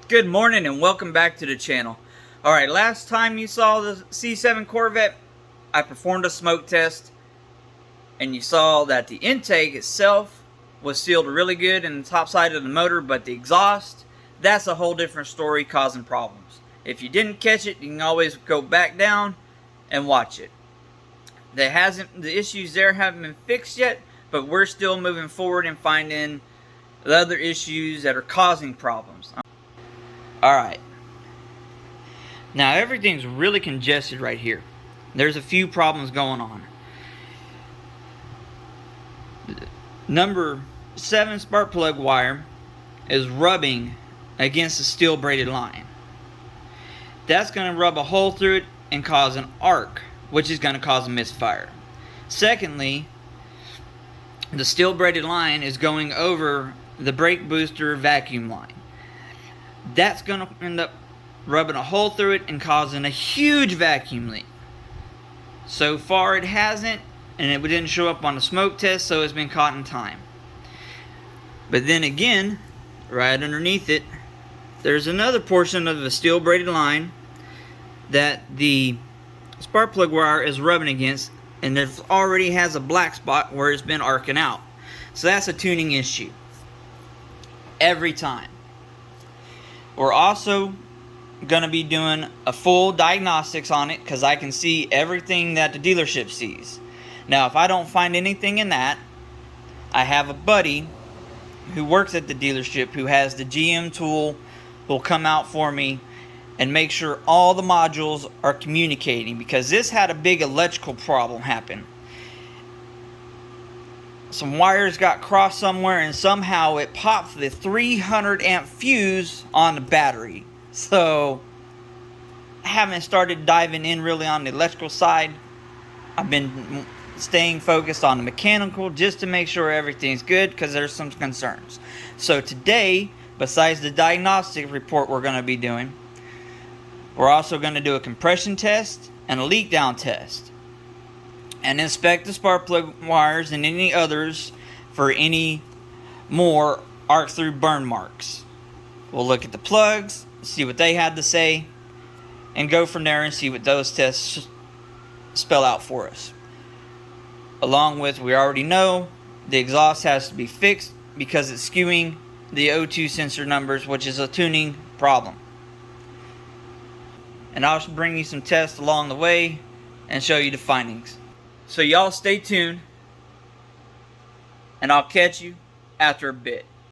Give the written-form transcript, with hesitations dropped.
Good morning and welcome back to the channel. Alright, last time you saw the C7 Corvette, I performed a smoke test and you saw that the intake itself was sealed really good in the top side of the motor, but the exhaust, that's a whole different story causing problems. If you didn't catch it, you can always go back down and watch it. The issues there haven't been fixed yet, but we're still moving forward and finding the other issues that are causing problems. Alright, now everything's really congested right here. There's a few problems going on. Number 7 spark plug wire is rubbing against the steel braided line. That's going to rub a hole through it and cause an arc, which is going to cause a misfire. Secondly, the steel braided line is going over the brake booster vacuum line. That's going to end up rubbing a hole through it and causing a huge vacuum leak. So far it hasn't, and it didn't show up on the smoke test, so it's been caught in time. But then again, right underneath it, there's another portion of the steel braided line that the spark plug wire is rubbing against, and it already has a black spot where it's been arcing out. So that's a tuning issue every time. We're also going to be doing a full diagnostics on it because I can see everything that the dealership sees. Now, if I don't find anything in that, I have a buddy who works at the dealership who has the GM tool, will come out for me and make sure all the modules are communicating, because this had a big electrical problem happen. Some wires got crossed somewhere and somehow it popped the 300 amp fuse on the battery. So I haven't started diving in really on the electrical side. I've been staying focused on the mechanical just to make sure everything's good, because there's some concerns. So today, besides the diagnostic report we're going to be doing, we're also going to do a compression test and a leak down test, and inspect the spark plug wires and any others for any more arc through burn marks. We'll look at the plugs, see what they had to say, and go from there and see what those tests spell out for us. Along with, we already know the exhaust has to be fixed because it's skewing the O2 sensor numbers, which is a tuning problem. And I'll bring you some tests along the way and show you the findings. So y'all stay tuned, and I'll catch you after a bit.